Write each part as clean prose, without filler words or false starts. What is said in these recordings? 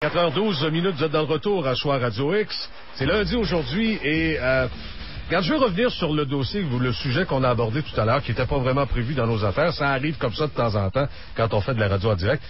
4h12 minutes, vous êtes dans le retour à Choix Radio X. C'est lundi aujourd'hui et regarde, je vais revenir sur le dossier, le sujet qu'on a abordé tout à l'heure, qui n'était pas vraiment prévu dans nos affaires. Ça arrive comme ça de temps en temps quand on fait de la radio en direct.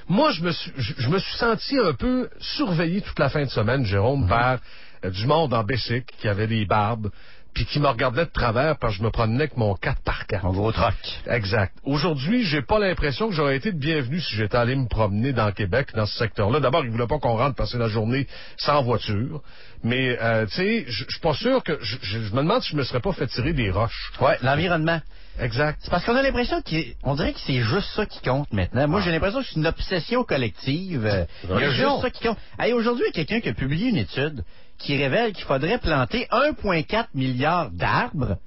Moi, je me suis senti un peu surveillé toute la fin de semaine, Jérôme, par du monde en bicycle qui avait des barbes, puis qui me regardait de travers parce que je me promenais avec mon 4x4. En gros troc. Exact. Aujourd'hui, j'ai pas l'impression que j'aurais été de bienvenu si j'étais allé me promener dans Québec, dans ce secteur-là. D'abord, ils voulaient pas qu'on rentre passer la journée sans voiture. Mais, tu sais, je suis pas sûr que... Je me demande si je me serais pas fait tirer des roches. Ouais, l'environnement. Exact. C'est parce qu'on a l'impression qu'on dirait que c'est juste ça qui compte maintenant. Moi, j'ai l'impression que c'est une obsession collective. Il y a juste ça qui compte. Hey, aujourd'hui, il y a quelqu'un qui a publié une étude qui révèle qu'il faudrait planter 1,4 milliard d'arbres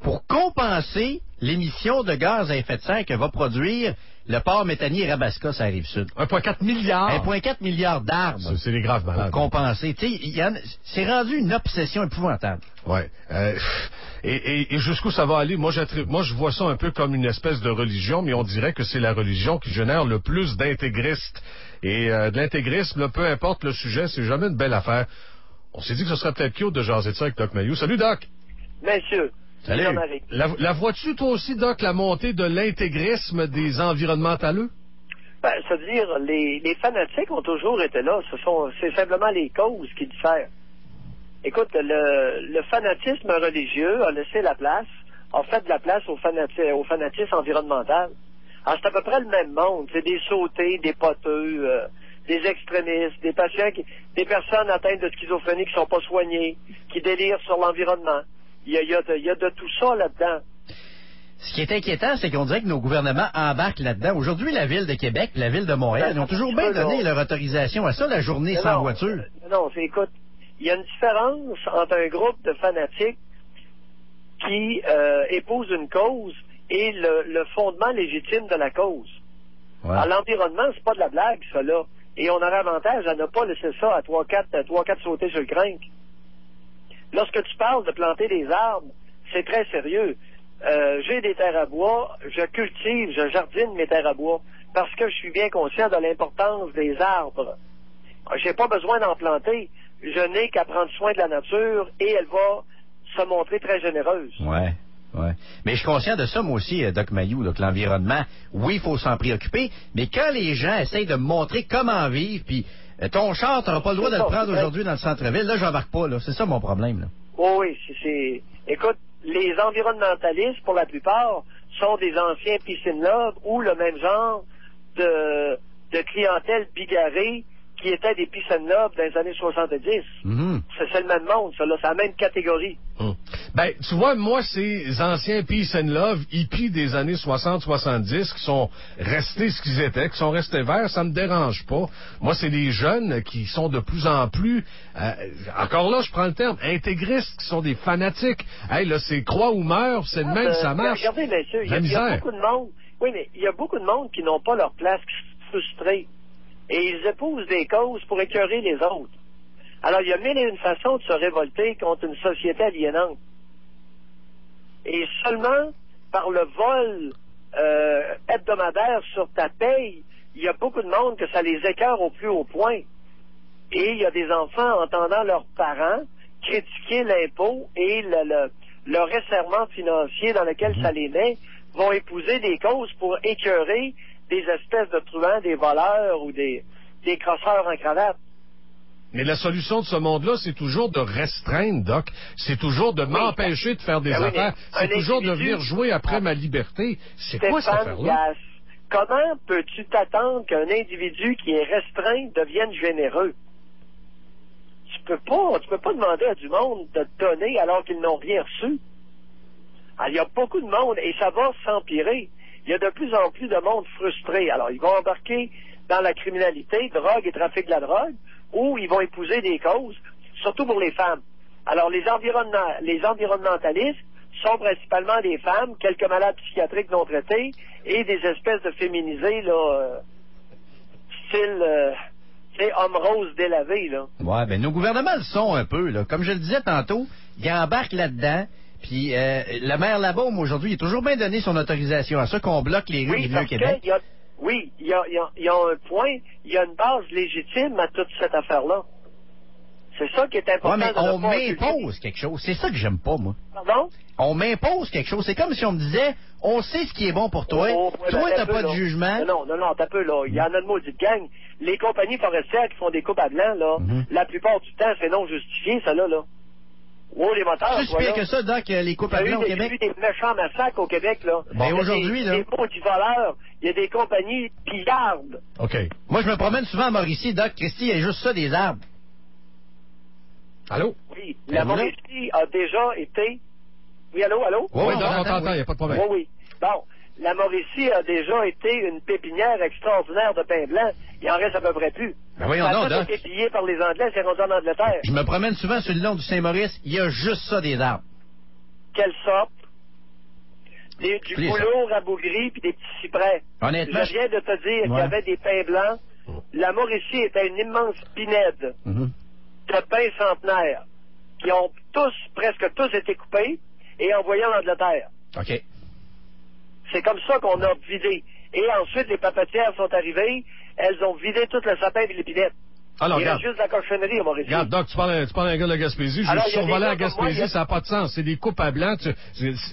pour compenser l'émission de gaz à effet de serre que va produire le port méthanier Rabasca sur la Rive-Sud. 1,4 milliard. 1,4 milliard d'arbres. C'est des graves malades. Pour compenser. Tu sais, c'est rendu une obsession épouvantable. Ouais. Et jusqu'où ça va aller? Moi, je vois ça un peu comme une espèce de religion, mais on dirait que c'est la religion qui génère le plus d'intégristes. Et de l'intégrisme, là, peu importe le sujet, c'est jamais une belle affaire. On s'est dit que ce serait peut-être cute de jaser de ça avec Doc Mayou. Salut, Doc! Messieurs. Salut. La vois-tu, toi aussi, Doc, la montée de l'intégrisme des environnementaleux? Ben, c'est-à-dire, les fanatiques ont toujours été là. C'est simplement les causes qui diffèrent. Écoute, le fanatisme religieux a laissé la place, a fait de la place au fanatisme environnemental. Alors, c'est à peu près le même monde. C'est des sautés, des poteux, des extrémistes, des patients, des personnes atteintes de schizophrénie qui sont pas soignées, qui délirent sur l'environnement. Il y a de tout ça là-dedans. Ce qui est inquiétant, c'est qu'on dirait que nos gouvernements embarquent là-dedans. Aujourd'hui, la Ville de Québec, la Ville de Montréal, ils ont toujours bien donné leur autorisation à ça, la journée sans voiture. Non, écoute, il y a une différence entre un groupe de fanatiques qui épouse une cause et le fondement légitime de la cause. Ouais. Alors, l'environnement, c'est pas de la blague, ça, là. Et on aurait avantage à ne pas laisser ça à 3-4 sauter sur le crinque. Lorsque tu parles de planter des arbres, c'est très sérieux. J'ai des terres à bois, je cultive, je jardine mes terres à bois, parce que je suis bien conscient de l'importance des arbres. J'ai pas besoin d'en planter, je n'ai qu'à prendre soin de la nature et elle va se montrer très généreuse. Ouais. Mais je suis conscient de ça, moi aussi, Doc Mayou, là, que l'environnement, oui, il faut s'en préoccuper, mais quand les gens essayent de me montrer comment vivre, puis ton char, t'auras pas le droit de le prendre aujourd'hui dans le centre-ville, là, j'embarque pas, là. C'est ça mon problème, là. Oh oui, écoute, les environnementalistes, pour la plupart, sont des anciens peace and love ou le même genre de clientèle bigarrée qui était des peace and love dans les années 70. C'est le même monde, ça, là. C'est la même catégorie. Ben, tu vois, moi, ces anciens peace and love hippies des années 60-70 qui sont restés ce qu'ils étaient, qui sont restés verts, ça me dérange pas. Moi, c'est des jeunes qui sont de plus en plus, encore là, je prends le terme, intégristes, qui sont des fanatiques. Hey, là, c'est croix ou meurt, c'est le même, ça marche. Regardez, messieurs, il y a beaucoup de monde. Oui, mais il y a beaucoup de monde qui n'ont pas leur place, qui sont frustrés. Et ils épousent des causes pour écœurer les autres. Alors, il y a mille et une façons de se révolter contre une société aliénante. Et seulement par le vol hebdomadaire sur ta paye, il y a beaucoup de monde que ça les écœure au plus haut point. Et il y a des enfants entendant leurs parents critiquer l'impôt et le resserrement financier dans lequel ça les met, vont épouser des causes pour écœurer des espèces de truands, des voleurs ou des crosseurs en cravate. Mais la solution de ce monde-là, c'est toujours de restreindre, Doc. C'est toujours de m'empêcher de faire des affaires. C'est toujours de venir jouer après ma liberté. C'est quoi cette affaire-là? Comment peux-tu t'attendre qu'un individu qui est restreint devienne généreux? Tu peux pas demander à du monde de te donner alors qu'ils n'ont rien reçu. Alors, il y a beaucoup de monde et ça va s'empirer. Il y a de plus en plus de monde frustré. Alors, ils vont embarquer dans la criminalité, drogue et trafic de la drogue, ou ils vont épouser des causes, surtout pour les femmes. Alors, les environnementalistes sont principalement des femmes, quelques malades psychiatriques non traités, et des espèces de féminisés, là, style, homme rose délavé, là. Ouais, ben, nos gouvernements le sont un peu, là. Comme je le disais tantôt, ils embarquent là-dedans. Puis le maire Labaume, aujourd'hui, il a toujours bien donné son autorisation à ça qu'on bloque les rues du Vieux-Québec. Oui, il y a un point, il y a une base légitime à toute cette affaire-là. C'est ça qui est important. Ouais, mais on m'impose quelque chose. C'est ça que j'aime pas, moi. Pardon? On m'impose quelque chose. C'est comme si on me disait, on sait ce qui est bon pour toi. Toi, t'as pas de jugement. Non, t'as peu, là. Il y en a de maudite gang. Les compagnies forestières qui font des coupes à blanc, là, la plupart du temps, c'est non justifié, ça, là. Oh, les moteurs. C'est pire que ça, Doc, les coupes à blanc au Québec. Il y a eu des méchants massacres au Québec, là. Ben, aujourd'hui, là. Des maudits voleurs. Il y a des compagnies pillardes. OK. Moi, je me promène souvent à Mauricie, Doc. Christy, il y a juste ça, des arbres. Allô? Oui. La Mauricie a déjà été... Oui, allô? Oui, on t'entend, il n'y a pas de problème. Oui. Bon. La Mauricie a déjà été une pépinière extraordinaire de pain blanc. Il en reste à peu près plus. Ben voyons ça donc, a Doc. été pillé par les Anglais, c'est rendu en Angleterre. Je me promène souvent sur le long du Saint-Maurice. Il y a juste ça, des arbres. Quelle sorte? Du bouleau rabougri puis des petits cyprès. Honnêtement, je viens de te dire qu'il y avait des pins blancs. La Mauricie était une immense pinède de pins centenaires qui ont presque tous été coupés et envoyés en Angleterre. OK. C'est comme ça qu'on a vidé. Et ensuite, les papetières sont arrivées. Elles ont vidé tout le sapin et l'épinette. Alors, il reste juste la cochonnerie à Mauricie. Regarde, Doc, tu parles un gars de la Gaspésie. Je suis survolé à Gaspésie, ça n'a pas de sens. C'est des coupes à blanc.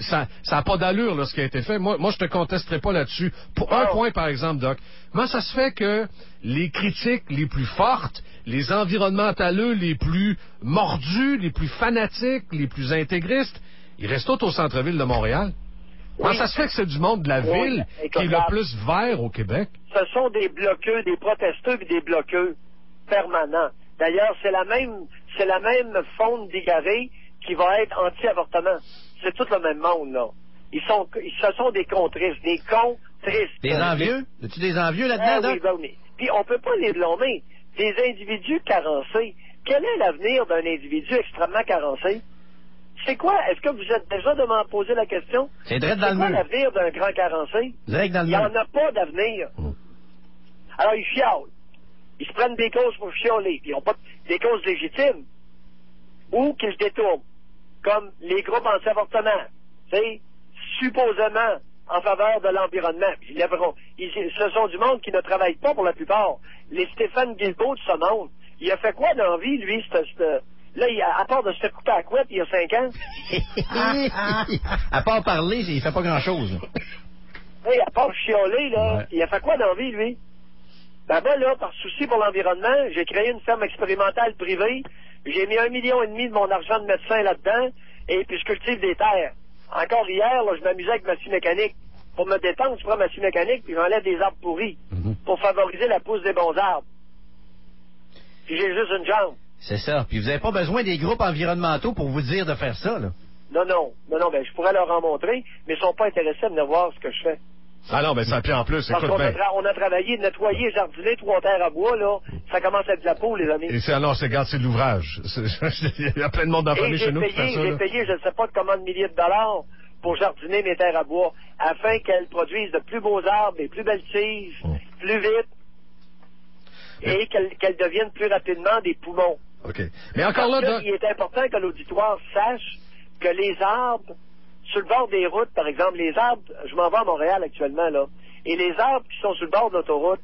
Ça n'a pas d'allure, là, ce qui a été fait. Moi, je te contesterai pas là-dessus. Pour un point, par exemple, Doc. Comment ça se fait que les critiques les plus fortes, les environnementaleux les plus mordus, les plus fanatiques, les plus intégristes, ils restent tous au centre-ville de Montréal? Comment ça se fait que c'est du monde de la ville qui est le plus vert au Québec? Ce sont des bloqueux, des protesteux et des bloqueux permanents. D'ailleurs, c'est la même faune bigarrée qui va être anti-avortement. C'est tout le même monde, là. Ce sont des contristes, des contristes. Des envieux? As-tu des envieux là-dedans, oui, ben oui. Puis on peut pas les blâmer. Des individus carencés. Quel est l'avenir d'un individu extrêmement carencé? C'est quoi? Est-ce que vous êtes déjà de m'en poser la question? C'est direct dans le mur. C'est quoi mur. l'avenir d'un grand carencé? Direct dans le Il mur. n'y en a pas d'avenir. Alors, ils chialent. Ils se prennent des causes pour chialer. Ils n'ont pas des causes légitimes. Ou qu'ils se détournent. Comme les groupes anti-avortement. C'est supposément en faveur de l'environnement. Ce sont du monde qui ne travaille pas pour la plupart. Les Stéphane Guilbeault de ce monde. Il a fait quoi dans la vie, lui, là, à part de se couper à la couette il y a 5 ans? À part parler, il fait pas grand-chose. Hey, à part chialer, là, il a fait quoi dans la vie, lui? Ben moi, là, par souci pour l'environnement, j'ai créé une ferme expérimentale privée. J'ai mis 1,5 million de mon argent de médecin là-dedans, et puis je cultive des terres. Encore hier, là, je m'amusais avec ma scie mécanique. Pour me détendre, je prends ma scie mécanique, puis j'enlève des arbres pourris, pour favoriser la pousse des bons arbres. Puis j'ai juste une jambe. C'est ça. Puis vous n'avez pas besoin des groupes environnementaux pour vous dire de faire ça, là. Non, ben je pourrais leur en montrer, mais ils sont pas intéressés à venir voir ce que je fais. Ah non, ben ça puis en plus, parce écoute bien. On a travaillé, nettoyé, jardiner 3 terres à bois, là. Ça commence à être de la peau, les amis. Et c'est de l'ouvrage. Il y a plein de monde d'employés chez nous qui font ça. J'ai payé, je ne sais pas combien de milliers de dollars pour jardiner mes terres à bois, afin qu'elles produisent de plus beaux arbres, des plus belles tiges, plus vite, et qu'elles deviennent plus rapidement des poumons. OK. Mais encore là, il est important que l'auditoire sache que les arbres, sur le bord des routes, par exemple, les arbres, je m'en vais à Montréal actuellement, là, et les arbres qui sont sur le bord de l'autoroute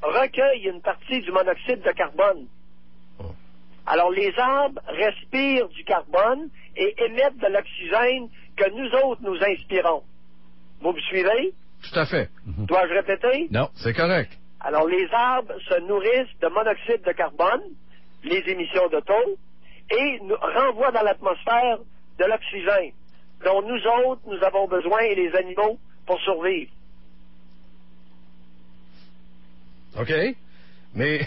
recueillent une partie du monoxyde de carbone. Alors, les arbres respirent du carbone et émettent de l'oxygène que nous autres, nous inspirons. Vous me suivez? Tout à fait. Dois-je répéter? Non, c'est correct. Alors, les arbres se nourrissent de monoxyde de carbone, les émissions de taux, et nous renvoient dans l'atmosphère de l'oxygène, dont nous autres, nous avons besoin, et les animaux, pour survivre. OK. Mais,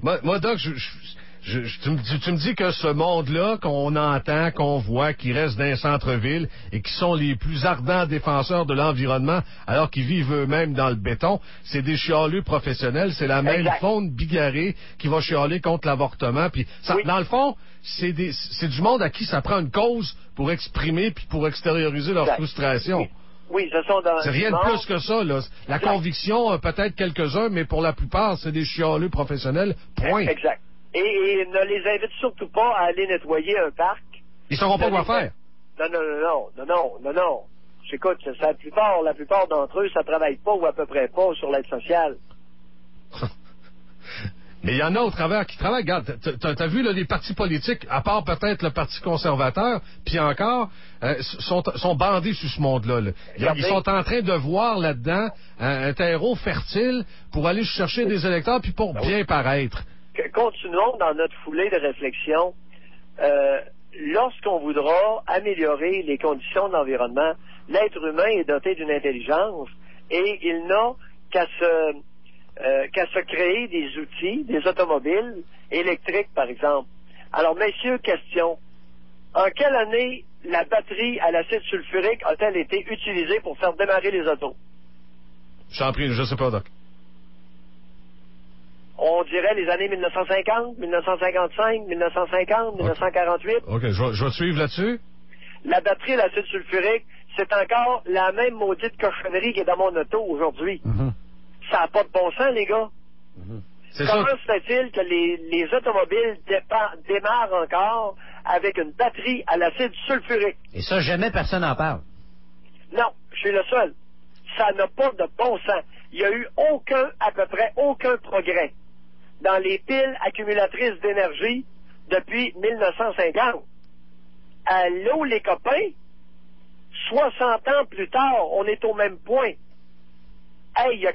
moi Doc, tu me dis que ce monde-là qu'on entend, qu'on voit, qui reste dans les centres-villes et qui sont les plus ardents défenseurs de l'environnement alors qu'ils vivent eux-mêmes dans le béton, c'est des chialeux professionnels, c'est la même faune bigarrée qui va chialer contre l'avortement. Puis dans le fond, c'est du monde à qui ça prend une cause pour exprimer puis pour extérioriser leur frustration. Oui, ce sont dans... C'est rien de plus que ça, là. La conviction, peut-être quelques-uns, mais pour la plupart, c'est des chialeux professionnels. Point. Exact. Et ne les invite surtout pas à aller nettoyer un parc. Ils sauront pas quoi faire. Non. J'écoute, la plupart d'entre eux, ça travaille pas ou à peu près pas sur l'aide sociale. Mais il y en a au travers qui travaillent. Regarde, t'as vu là, les partis politiques, à part peut-être le Parti conservateur, puis encore, sont bandés sur ce monde-là. Là. Ils sont en train de voir là-dedans un terreau fertile pour aller chercher des électeurs puis pour bien paraître. Continuons dans notre foulée de réflexion. Lorsqu'on voudra améliorer les conditions de l'environnement, l'être humain est doté d'une intelligence et il n'a qu'à se créer des outils, des automobiles électriques, par exemple. Alors, messieurs, question. En quelle année la batterie à l'acide sulfurique a-t-elle été utilisée pour faire démarrer les autos? J'en prie, je sais pas, Doc. On dirait les années 1950, 1955, 1950, 1948. OK, je vais te suivre là-dessus. La batterie à l'acide sulfurique, c'est encore la même maudite cochonnerie qui est dans mon auto aujourd'hui. Ça n'a pas de bon sens, les gars. Comment se fait-il que les automobiles démarrent encore avec une batterie à l'acide sulfurique? Et ça, jamais personne n'en parle. Non, je suis le seul. Ça n'a pas de bon sens. Il n'y a eu à peu près aucun progrès dans les piles accumulatrices d'énergie depuis 1950. Allô, les copains? 60 ans plus tard, on est au même point. Hey, il y a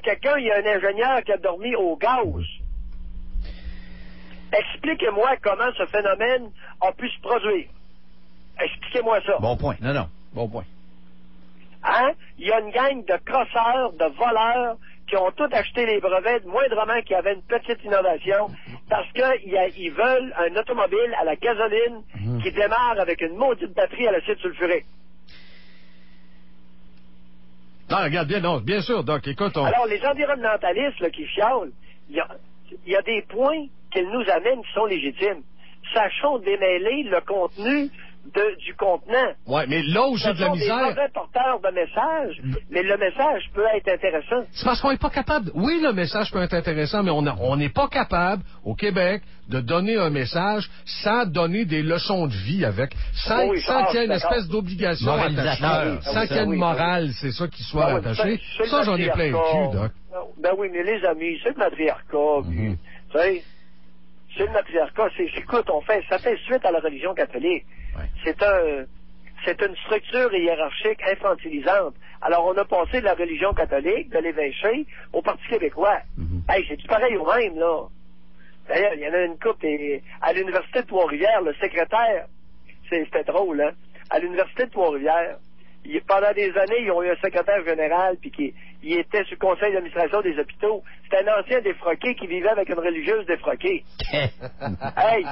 un ingénieur qui a dormi au gaz. Expliquez-moi comment ce phénomène a pu se produire. Expliquez-moi ça. Bon point. Non, bon point. Hein? Il y a une gang de crosseurs, de voleurs qui ont tous acheté les brevets, moindrement qu'il y avait une petite innovation, parce qu'ils veulent un automobile à la gasoline qui démarre avec une maudite batterie à l'acide sulfurique. Non, regarde bien, non, bien sûr, Doc, écoute... Alors, les environnementalistes là, qui chialent, il y a des points qu'ils nous amènent qui sont légitimes. Sachons démêler le contenu du contenant. Ouais, mais là où j'ai de la misère... Ce sont des mauvais porteurs de messages, mais le message peut être intéressant. C'est parce qu'on n'est pas capable... Oui, le message peut être intéressant, mais on n'est pas capable, au Québec, de donner un message sans donner des leçons de vie avec, sans qu'il y ait une espèce d'obligation attachée, sans qu'il y ait une morale, c'est ça qui soit attaché. Ça, j'en ai plein le cul, Doc. Ben oui, mais les amis, c'est le matriarcat, tu sais... C'est le matriarcat. Écoute, ça fait suite à la religion catholique. Ouais. C'est une structure hiérarchique infantilisante. Alors, on a passé de la religion catholique, de l'évêché, au Parti québécois. Hey, c'est-tu pareil au même, là? D'ailleurs, il y en a une couple, à l'Université de Trois-Rivières, le secrétaire, c'était drôle, hein? À l'Université de Trois-Rivières, pendant des années, ils ont eu un secrétaire général, puis il était sur le conseil d'administration des hôpitaux. C'était un ancien défroqué qui vivait avec une religieuse défroquée. Hey!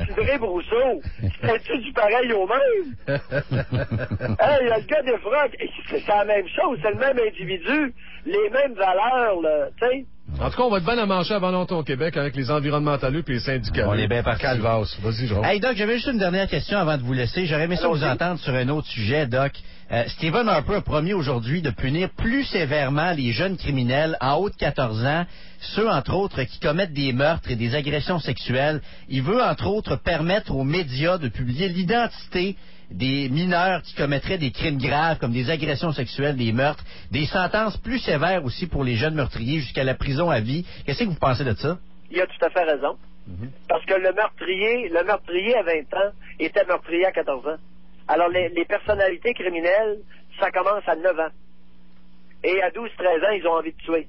Cydré Brousseau! C'était-tu du pareil au même? Hey, le gars défroque, c'est la même chose, c'est le même individu, les mêmes valeurs, là, tu sais. En tout cas, on va être bien à manger avant longtemps au Québec avec les environnementalistes et les syndicats. On est bien partis. Calvasse. Vas-y, Jérôme. Hey, Doc, j'avais juste une dernière question avant de vous laisser. J'aurais aimé ça vous entendre sur un autre sujet, Doc. Stephen Harper a promis aujourd'hui de punir plus sévèrement les jeunes criminels en haut de 14 ans, ceux, entre autres, qui commettent des meurtres et des agressions sexuelles. Il veut, entre autres, permettre aux médias de publier l'identité des mineurs qui commettraient des crimes graves comme des agressions sexuelles, des meurtres, des sentences plus sévères aussi pour les jeunes meurtriers jusqu'à la prison à vie. Qu'est-ce que vous pensez de ça? Il a tout à fait raison. Parce que le meurtrier à 20 ans était meurtrier à 14 ans. Alors, les personnalités criminelles, ça commence à 9 ans. Et à 12-13 ans, ils ont envie de tuer.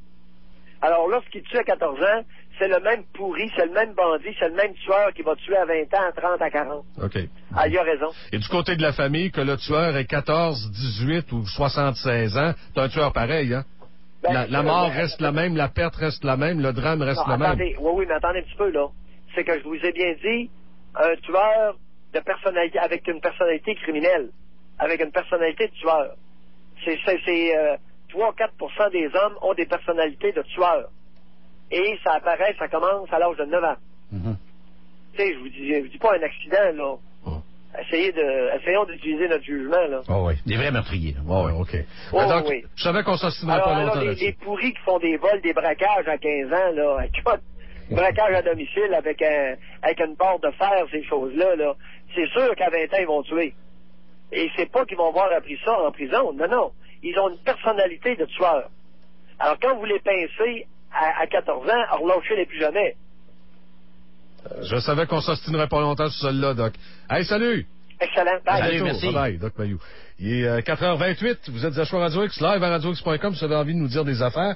Alors, lorsqu'ils tuent à 14 ans, c'est le même pourri, c'est le même bandit, c'est le même tueur qui va tuer à 20 ans, à 30, à 40. OK. Ah, il a raison. Et du côté de la famille, que le tueur ait 14, 18 ou 76 ans, c'est un tueur pareil, hein? Ben, la mort reste la même, la perte reste la même, le drame reste le même. Oui, mais attendez un petit peu, là. C'est que je vous ai bien dit, un tueur de personnalité, avec une personnalité criminelle, avec une personnalité de tueur. 3-4% des hommes ont des personnalités de tueurs. Et ça apparaît, ça commence à l'âge de 9 ans. Tu sais, je vous dis pas un accident, là. Essayons d'utiliser notre jugement, là. Oh oui, des vrais meurtriers, là. Oh oui, OK. Donc, oui. Je savais qu'on s'ostinerait pas longtemps là-dessus. Les pourris qui font des vols, des braquages à 15 ans, là, braquage à domicile avec une barre de fer, ces choses-là, là. C'est sûr qu'à 20 ans, ils vont tuer. Et c'est pas qu'ils vont avoir appris ça en prison. Non, non. Ils ont une personnalité de tueur. Alors, quand vous les pincez à 14 ans, relâchez-les plus jamais. Je savais qu'on s'ostinerait pas longtemps sur celle-là, Doc. Hey, salut! Excellent. Bye. Salut, merci. Bye, Doc Mayou. Il est 4h28. Vous êtes à Choix Radio X, live à radiox.com. Si vous avez envie de nous dire des affaires.